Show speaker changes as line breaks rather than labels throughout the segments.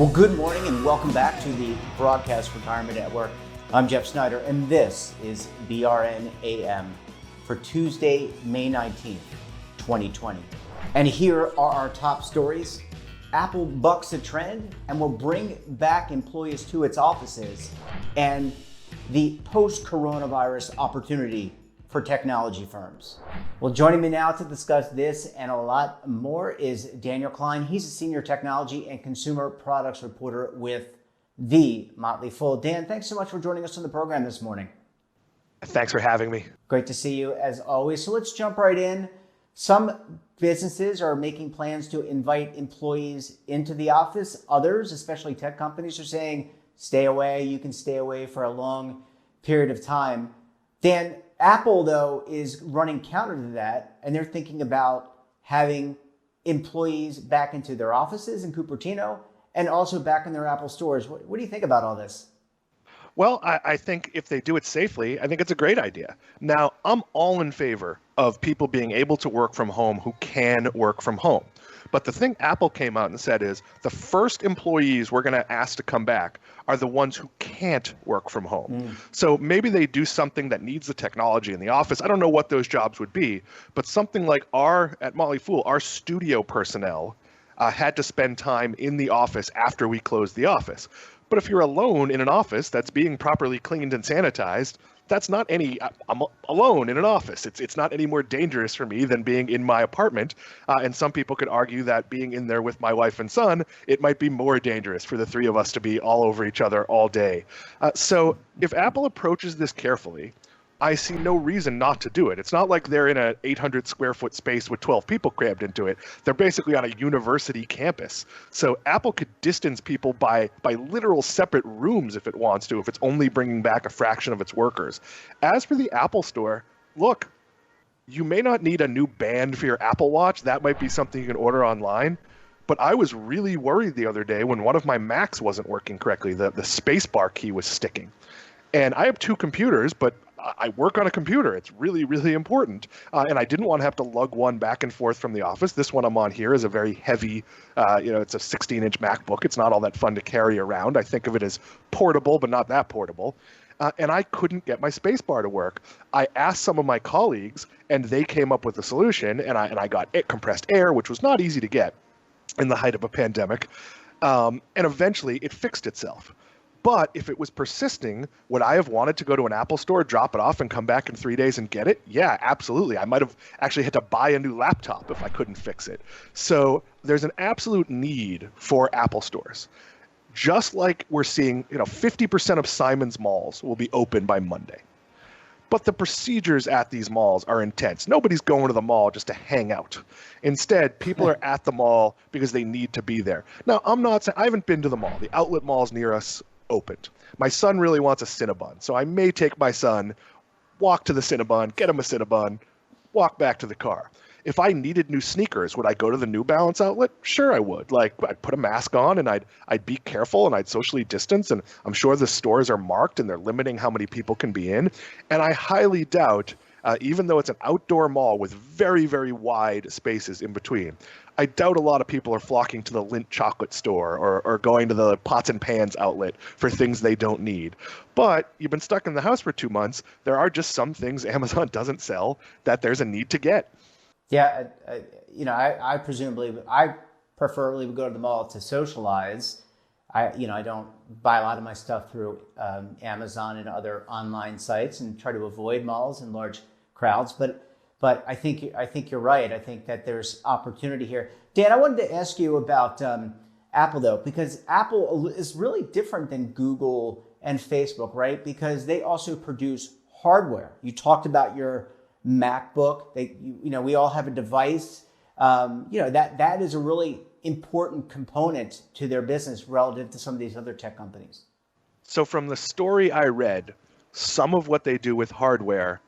Well, good morning and welcome back to the Broadcast Retirement Network. I'm Jeff Snyder and this is BRN AM for Tuesday, May 19th, 2020. And here are our top stories. Apple bucks the trend and will bring back employees to its offices, and the post-coronavirus opportunity for technology firms. Well, joining me now to discuss this and a lot more is Daniel Klein. He's a senior technology and consumer products reporter with The Motley Fool. Dan, thanks so much for joining us on the program this morning.
Thanks for having me.
Great to see you as always. So let's jump right in. Some businesses are making plans to invite employees into the office. Others, especially tech companies, are saying, stay away. You can stay away for a long period of time. Dan, Apple, though, is running counter to that, and they're thinking about having employees back into their offices in Cupertino and also back in their Apple stores. What do you think about all this?
Well, I think if they do it safely, I think it's a great idea. Now, I'm all in favor of people being able to work from home who can work from home. But the thing Apple came out and said is the first employees we're going to ask to come back are the ones who can't work from home. So maybe they do something that needs the technology in the office. I don't know what those jobs would be, but something like at Motley Fool, our studio personnel had to spend time in the office after we closed the office. But if you're alone in an office that's being properly cleaned and sanitized, that's not I'm alone in an office. It's not any more dangerous for me than being in my apartment. And some people could argue that being in there with my wife and son, it might be more dangerous for the three of us to be all over each other all day. So if Apple approaches this carefully, I see no reason not to do it. It's not like they're in an 800 square foot space with 12 people crammed into it. They're basically on a university campus. So Apple could distance people by literal separate rooms if it wants to, if it's only bringing back a fraction of its workers. As for the Apple Store, look, you may not need a new band for your Apple Watch. That might be something you can order online. But I was really worried the other day when one of my Macs wasn't working correctly. The spacebar key was sticking. And I have two computers, but I work on a computer. It's really, really important. And I didn't want to have to lug one back and forth from the office. This one I'm on here is a very heavy, it's a 16-inch MacBook. It's not all that fun to carry around. I think of it as portable, but not that portable. And I couldn't get my spacebar to work. I asked some of my colleagues, and they came up with a solution. And I got compressed air, which was not easy to get in the height of a pandemic. And eventually it fixed itself. But if it was persisting, would I have wanted to go to an Apple store, drop it off, and come back in 3 days and get it? Yeah, absolutely. I might have actually had to buy a new laptop if I couldn't fix it. So there's an absolute need for Apple stores. Just like we're seeing, 50% of Simon's malls will be open by Monday. But the procedures at these malls are intense. Nobody's going to the mall just to hang out. Instead, people are at the mall because they need to be there. Now, I haven't been to the mall. The outlet malls near us opened. My son really wants a Cinnabon, so I may take my son, walk to the Cinnabon, get him a Cinnabon, walk back to the car. If I needed new sneakers, would I go to the New Balance outlet? Sure, I would. I'd put a mask on and I'd be careful and I'd socially distance, and I'm sure the stores are marked and they're limiting how many people can be in. And I highly doubt, even though it's an outdoor mall with very, very wide spaces in between, I doubt a lot of people are flocking to the Lindt chocolate store or going to the pots and pans outlet for things they don't need. But you've been stuck in the house for 2 months. There are just some things Amazon doesn't sell that there's a need to get.
Yeah, I preferably would go to the mall to socialize. I don't buy a lot of my stuff through Amazon and other online sites and try to avoid malls and large crowds. But I think you're right. I think that there's opportunity here. Dan, I wanted to ask you about Apple, though, because Apple is really different than Google and Facebook, right? Because they also produce hardware. You talked about your MacBook. We all have a device. That is a really important component to their business relative to some of these other tech companies.
So from the story I read, some of what they do with hardware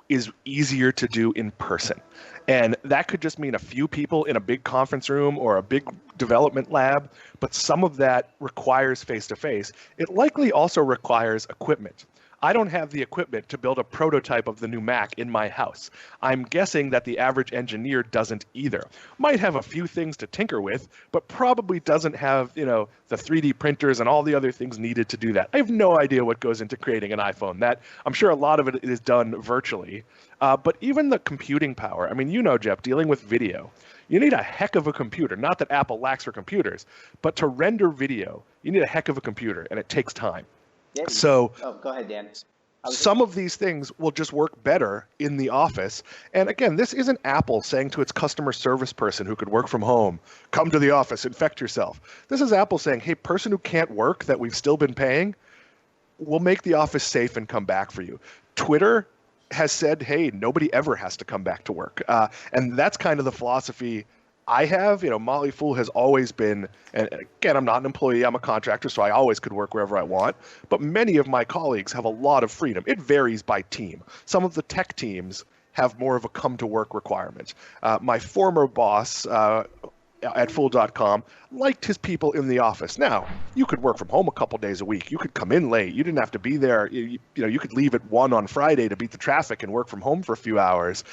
is easier to do in person. And that could just mean a few people in a big conference room or a big development lab, but some of that requires face-to-face. It likely also requires equipment. I don't have the equipment to build a prototype of the new Mac in my house. I'm guessing that the average engineer doesn't either. Might have a few things to tinker with, but probably doesn't have, the 3D printers and all the other things needed to do that. I have no idea what goes into creating an iPhone. That I'm sure a lot of it is done virtually. But even the computing power, I mean, Jeff, dealing with video, you need a heck of a computer. Not that Apple lacks for computers, but to render video, you need a heck of a computer, and it takes time.
Yeah.
So
Go ahead, Dan.
Some of these things will just work better in the office. And again, this isn't Apple saying to its customer service person who could work from home, come to the office, infect yourself. This is Apple saying, hey, person who can't work that we've still been paying, we'll make the office safe and come back for you. Twitter has said, hey, nobody ever has to come back to work. And that's kind of the philosophy I have. Motley Fool has always been, and again, I'm not an employee, I'm a contractor, so I always could work wherever I want. But many of my colleagues have a lot of freedom. It varies by team. Some of the tech teams have more of a come to work requirement. My former boss at Fool.com liked his people in the office. Now, you could work from home a couple days a week. You could come in late. You didn't have to be there. You could leave at 1 on Friday to beat the traffic and work from home for a few hours.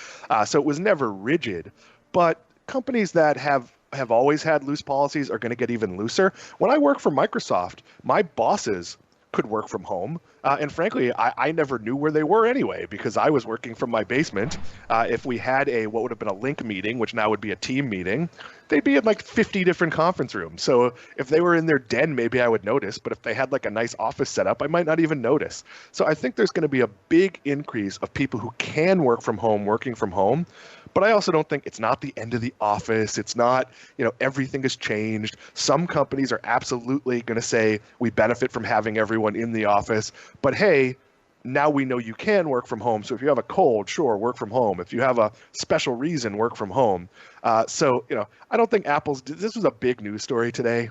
So it was never rigid. But companies that have always had loose policies are going to get even looser. When I worked for Microsoft, my bosses could work from home. And frankly, I never knew where they were anyway, because I was working from my basement. If we had what would have been a link meeting, which now would be a team meeting, they'd be in like 50 different conference rooms. So if they were in their den, maybe I would notice. But if they had like a nice office setup, I might not even notice. So I think there's going to be a big increase of people who can work from home, working from home. But I also don't think it's not the end of the office. It's not, everything has changed. Some companies are absolutely going to say we benefit from having everyone in the office. But hey, now we know you can work from home. So if you have a cold, sure, work from home. If you have a special reason, work from home. I don't think this was a big news story today,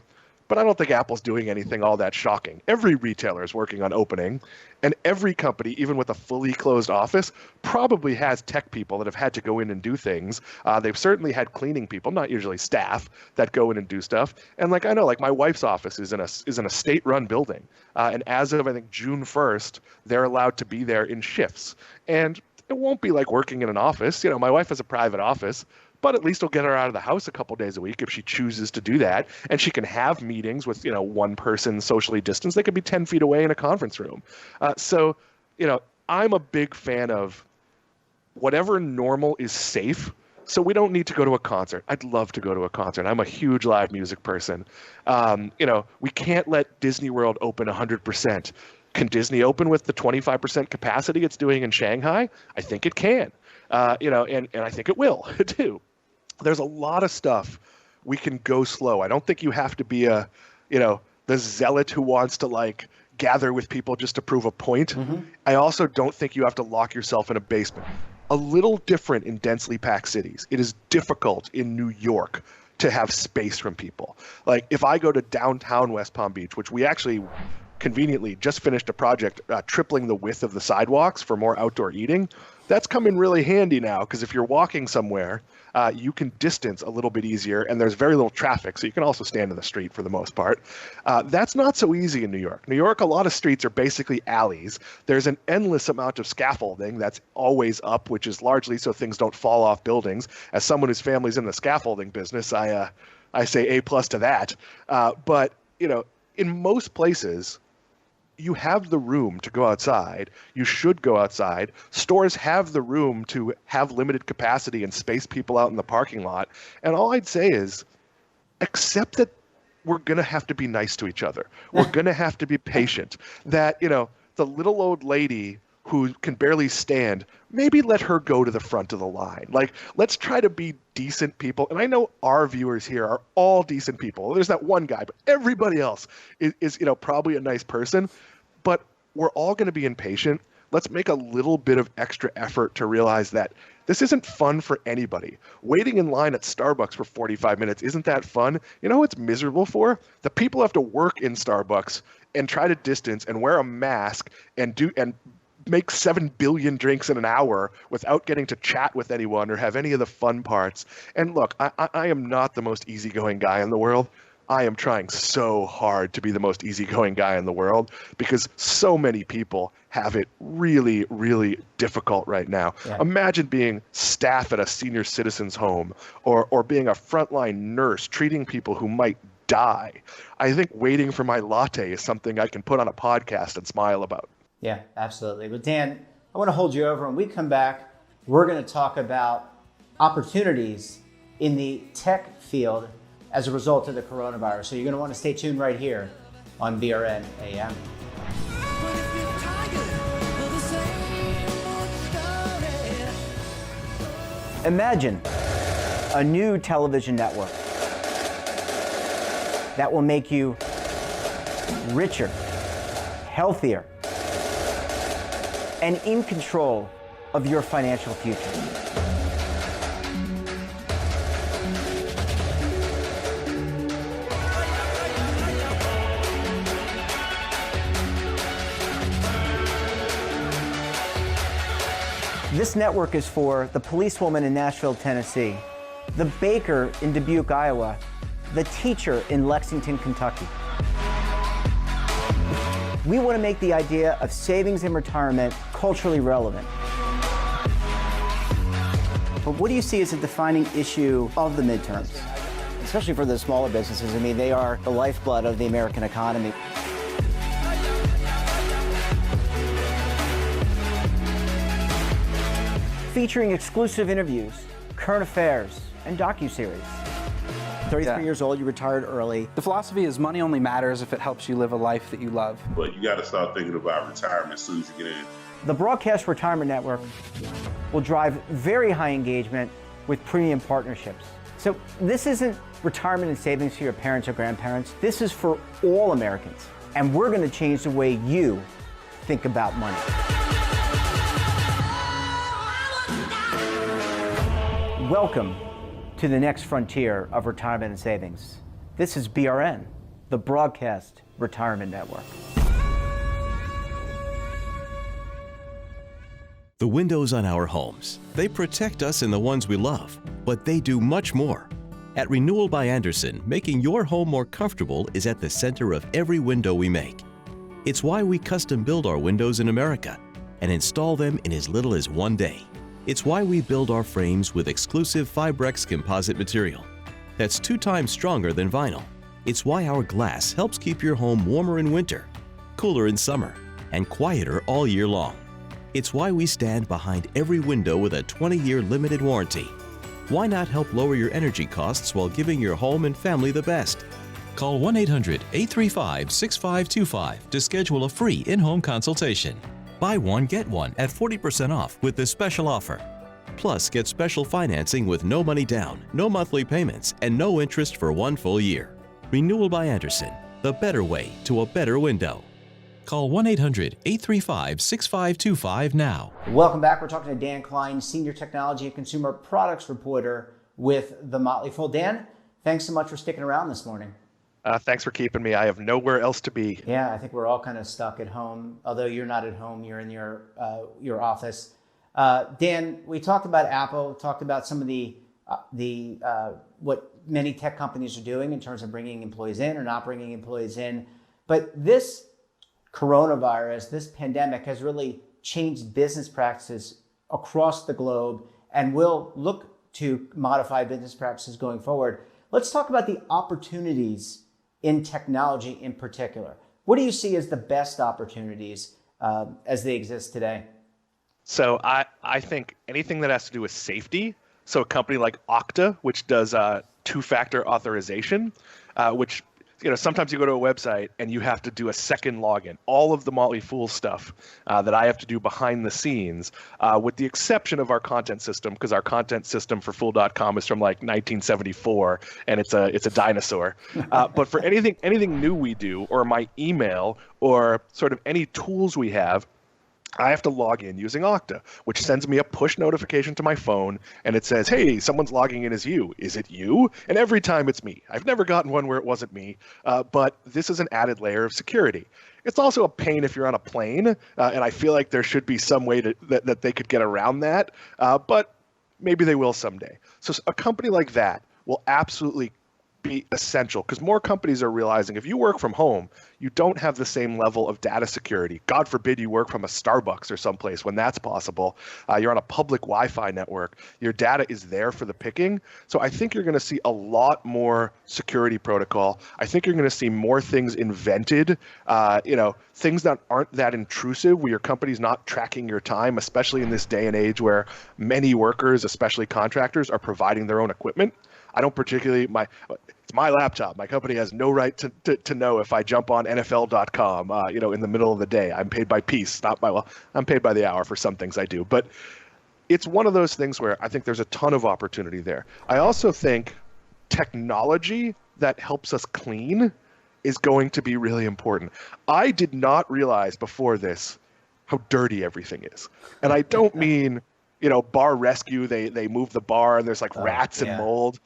but I don't think Apple's doing anything all that shocking. Every retailer is working on opening, and every company, even with a fully closed office, probably has tech people that have had to go in and do things. They've certainly had cleaning people, not usually staff, that go in and do stuff. And I know, my wife's office is in a state-run building, and as of I think June 1st, they're allowed to be there in shifts. And it won't be like working in an office. My wife has a private office, but at least it'll get her out of the house a couple days a week if she chooses to do that. And she can have meetings with, one person socially distanced. They could be 10 feet away in a conference room. I'm a big fan of whatever normal is safe. So we don't need to go to a concert. I'd love to go to a concert. I'm a huge live music person. We can't let Disney World open 100%. Can Disney open with the 25% capacity it's doing in Shanghai? I think it can. And I think it will too. There's a lot of stuff we can go slow. I don't think you have to be the zealot who wants to gather with people just to prove a point. Mm-hmm. I also don't think you have to lock yourself in a basement. A little different in densely packed cities. It is difficult in New York to have space from people. If I go to downtown West Palm Beach, which we actually conveniently just finished a project tripling the width of the sidewalks for more outdoor eating. That's come in really handy now, because if you're walking somewhere, you can distance a little bit easier, and there's very little traffic, so you can also stand in the street for the most part. That's not so easy in New York. New York, a lot of streets are basically alleys. There's an endless amount of scaffolding that's always up, which is largely so things don't fall off buildings. As someone whose family's in the scaffolding business, I say A+ to that. But in most places, you have the room to go outside. You should go outside. Stores have the room to have limited capacity and space people out in the parking lot. And all I'd say is accept that we're going to have to be nice to each other. We're going to have to be patient. That, the little old lady who can barely stand, maybe let her go to the front of the line. Let's try to be decent people. And I know our viewers here are all decent people. There's that one guy, but everybody else is probably a nice person. But we're all going to be impatient. Let's make a little bit of extra effort to realize that this isn't fun for anybody. Waiting in line at Starbucks for 45 minutes isn't that fun. You know what it's miserable for? The people who have to work in Starbucks and try to distance and wear a mask and make 7 billion drinks in an hour without getting to chat with anyone or have any of the fun parts. And look, I am not the most easygoing guy in the world. I am trying so hard to be the most easygoing guy in the world because so many people have it really, really difficult right now. Yeah. Imagine being staff at a senior citizen's home or being a frontline nurse treating people who might die. I think waiting for my latte is something I can put on a podcast and smile about.
Yeah, absolutely. But Dan, I want to hold you over. When we come back, we're going to talk about opportunities in the tech field as a result of the coronavirus. So you're going to want to stay tuned right here on BRN AM. Imagine a new television network that will make you richer, healthier, and in control of your financial future. This network is for the policewoman in Nashville, Tennessee, the baker in Dubuque, Iowa, the teacher in Lexington, Kentucky. We want to make the idea of savings and retirement culturally relevant. But what do you see as a defining issue of the midterms? Especially for the smaller businesses. I mean, they are the lifeblood of the American economy. Featuring exclusive interviews, current affairs, and docuseries. 33 years old, you retired early.
The philosophy is money only matters if it helps you live a life that you love.
But you got to start thinking about retirement as soon as you get in.
The Broadcast Retirement Network will drive very high engagement with premium partnerships. So this isn't retirement and savings for your parents or grandparents. This is for all Americans. And we're going to change the way you think about money. Welcome to the next frontier of retirement and savings. This is BRN, the Broadcast Retirement Network.
The windows on our homes, they protect us and the ones we love, but they do much more. At Renewal by Andersen, making your home more comfortable is at the center of every window we make. It's why we custom build our windows in America and install them in as little as 1 day. It's why we build our frames with exclusive FIBREX composite material that's 2 times stronger than vinyl. It's why our glass helps keep your home warmer in winter, cooler in summer, and quieter all year long. It's why we stand behind every window with a 20-year limited warranty. Why not help lower your energy costs while giving your home and family the best? Call 1-800-835-6525 to schedule a free in-home consultation. Buy one, get one at 40% off with this special offer. Plus, get special financing with no money down, no monthly payments, and no interest for 1 full year. Renewal by Andersen, the better way to a better window. Call 1-800-835-6525 now.
Welcome back. We're talking to Dan Klein, Senior Technology and Consumer Products Reporter with The Motley Fool. Dan, thanks so much for sticking around this morning.
Thanks for keeping me. I have nowhere else to be.
Yeah, I think we're all kind of stuck at home. Although you're not at home, you're in your office. Dan, we talked about Apple, talked about some of the what many tech companies are doing in terms of bringing employees in or not bringing employees in. But this coronavirus, this pandemic has really changed business practices across the globe and will look to modify business practices going forward. Let's talk about the opportunities in technology in particular. What do you see as the best opportunities as they exist today?
So I think anything that has to do with safety, so a company like Okta, which does two-factor authorization, which, you know, sometimes you go to a website and you have to do a second login. All of the Motley Fool stuff that I have to do behind the scenes, with the exception of our content system, because our content system for Fool.com is from like 1974, and it's a dinosaur. But for anything new we do, or my email, or sort of any tools we have, I have to log in using Okta, which sends me a push notification to my phone, and it says, hey, someone's logging in as you. Is it you? And every time it's me. I've never gotten one where it wasn't me, but this is an added layer of security. It's also a pain if you're on a plane, and I feel like there should be some way that they could get around that, but maybe they will someday. So a company like that will absolutely be essential, because more companies are realizing if you work from home, you don't have the same level of data security. God forbid you work from a Starbucks or someplace when that's possible. You're on a public Wi-Fi network. Your data is there for the picking. So I think you're going to see a lot more security protocol. I think you're going to see more things invented, things that aren't that intrusive, where your company's not tracking your time, especially in this day and age where many workers, especially contractors, are providing their own equipment. I don't particularly, it's my laptop. My company has no right to know if I jump on NFL.com, in the middle of the day. I'm paid by piece, I'm paid by the hour for some things I do. But it's one of those things where I think there's a ton of opportunity there. I also think technology that helps us clean is going to be really important. I did not realize before this how dirty everything is. And I don't mean, bar rescue, they move the bar and there's rats and mold.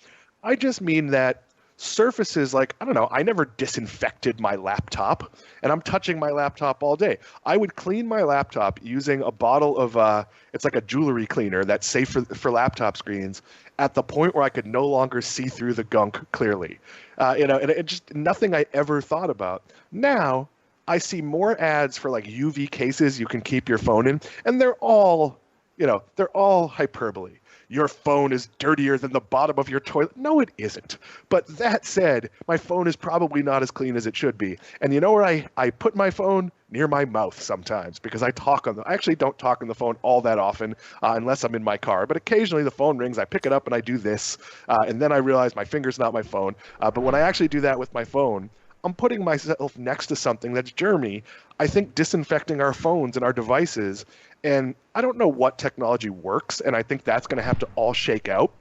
I just mean that surfaces I never disinfected my laptop, and I'm touching my laptop all day. I would clean my laptop using a bottle of, it's like a jewelry cleaner that's safe for laptop screens, at the point where I could no longer see through the gunk clearly. And it just nothing I ever thought about. Now I see more ads for UV cases you can keep your phone in, and they're all hyperbole. Your phone is dirtier than the bottom of your toilet. No, it isn't. But that said, my phone is probably not as clean as it should be. And you know where I put my phone? Near my mouth sometimes, because I actually don't talk on the phone all that often, unless I'm in my car. But occasionally the phone rings, I pick it up and I do this. And then I realize my finger's not my phone. But when I actually do that with my phone, I'm putting myself next to something that's germy. I think disinfecting our phones and our devices, and I don't know what technology works, and I think that's going to have to all shake out.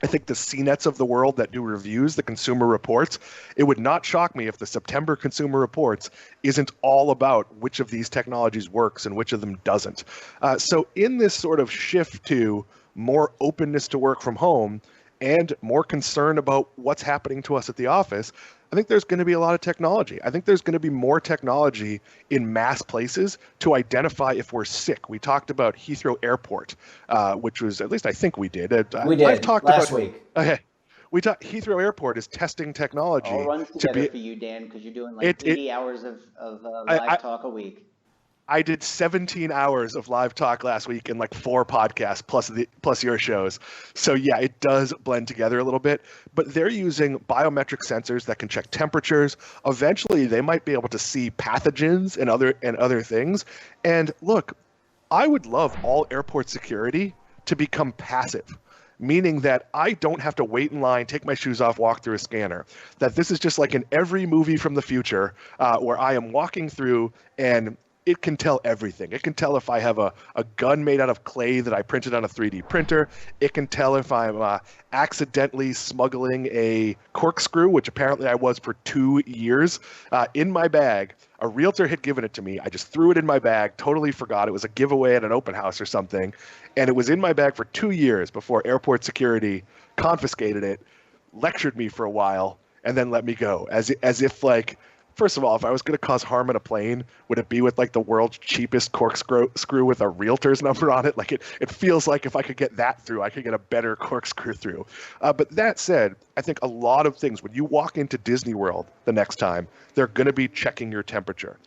I think the CNETs of the world that do reviews, the Consumer Reports, it would not shock me if the September Consumer Reports isn't all about which of these technologies works and which of them doesn't. So in this sort of shift to more openness to work from home and more concern about what's happening to us at the office, I think there's going to be a lot of technology. I think there's going to be more technology in mass places to identify if we're sick. We talked about Heathrow Airport, which was, at least I think we did.
We did last week.
Okay. Heathrow Airport is testing technology.
All runs together for you, Dan, because you're doing 80 hours of live talk a week.
I did 17 hours of live talk last week and 4 podcasts plus your shows. So yeah, it does blend together a little bit, but they're using biometric sensors that can check temperatures. Eventually they might be able to see pathogens and other things. And look, I would love all airport security to become passive, meaning that I don't have to wait in line, take my shoes off, walk through a scanner. That this is just like in every movie from the future, where I am walking through and it can tell everything. It can tell if I have a gun made out of clay that I printed on a 3D printer. It can tell if I'm accidentally smuggling a corkscrew, which apparently I was for 2 years, in my bag. A realtor had given it to me. I just threw it in my bag, totally forgot. It was a giveaway at an open house or something. And it was in my bag for 2 years before airport security confiscated it, lectured me for a while, and then let me go. As if first of all, if I was going to cause harm in a plane, would it be with the world's cheapest corkscrew with a realtor's number on it? It feels like if I could get that through, I could get a better corkscrew through. But that said, I think a lot of things, when you walk into Disney World the next time, they're going to be checking your temperature.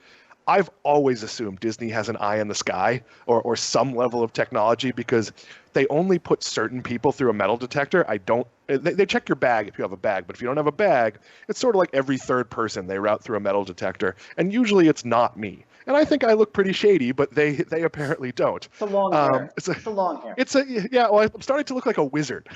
I've always assumed Disney has an eye in the sky or some level of technology, because they only put certain people through a metal detector. They check your bag if you have a bag, but if you don't have a bag, it's sort of like every third person they route through a metal detector, and usually it's not me. And I think I look pretty shady, but they apparently don't.
It's a long hair. It's a long hair.
I'm starting to look like a wizard.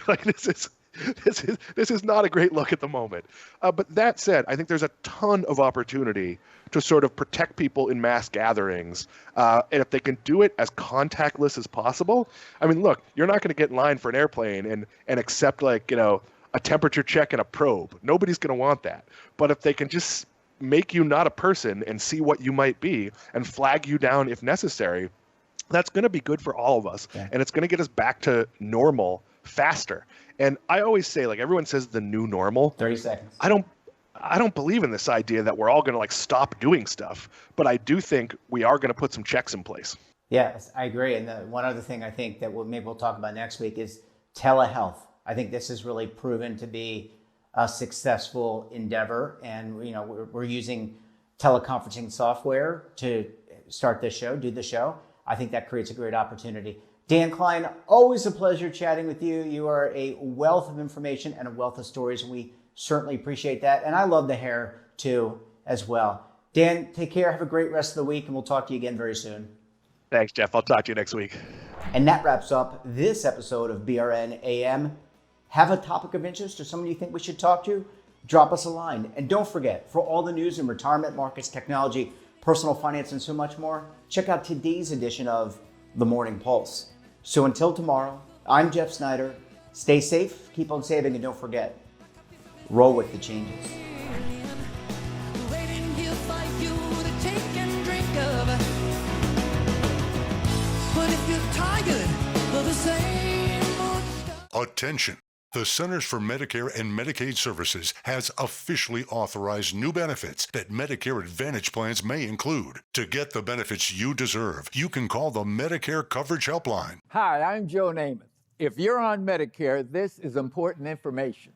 This is not a great look at the moment. But that said, I think there's a ton of opportunity to sort of protect people in mass gatherings. And if they can do it as contactless as possible, I mean, look, you're not going to get in line for an airplane and accept a temperature check and a probe. Nobody's going to want that. But if they can just make you not a person and see what you might be and flag you down if necessary, that's going to be good for all of us. Yeah. And it's going to get us back to normal faster. And I always say, everyone says the new normal.
30 seconds.
I don't believe in this idea that we're all going to like stop doing stuff, but I do think we are going to put some checks in place.
Yes, I agree. And one other thing I think that maybe we'll talk about next week is telehealth. I think this has really proven to be a successful endeavor, and we're using teleconferencing software to start this show, do the show. I think that creates a great opportunity. Dan Klein, always a pleasure chatting with you. You are a wealth of information and a wealth of stories, and we certainly appreciate that. And I love the hair too, as well. Dan, take care. Have a great rest of the week, and we'll talk to you again very soon.
Thanks, Jeff. I'll talk to you next week.
And that wraps up this episode of BRN AM. Have a topic of interest or someone you think we should talk to? Drop us a line. And don't forget, for all the news in retirement, markets, technology, personal finance, and so much more, check out today's edition of The Morning Pulse. So until tomorrow, I'm Jeff Snyder. Stay safe, keep on saving, and don't forget, roll with the changes.
Attention! The Centers for Medicare and Medicaid Services has officially authorized new benefits that Medicare Advantage plans may include. To get the benefits you deserve, you can call the Medicare Coverage Helpline.
Hi, I'm Joe Namath. If you're on Medicare, this is important information.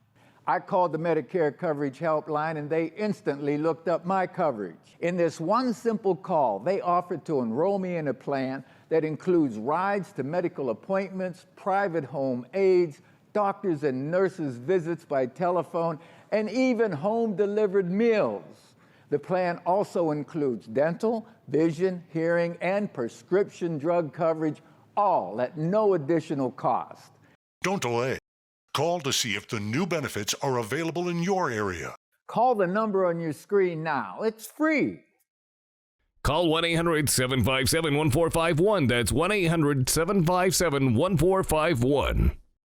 I called the Medicare Coverage Helpline and they instantly looked up my coverage. In this one simple call, they offered to enroll me in a plan that includes rides to medical appointments, private home aides, doctors and nurses' visits by telephone, and even home-delivered meals. The plan also includes dental, vision, hearing, and prescription drug coverage, all at no additional cost.
Don't delay. Call to see if the new benefits are available in your area.
Call the number on your screen now. It's free.
Call 1-800-757-1451. That's 1-800-757-1451.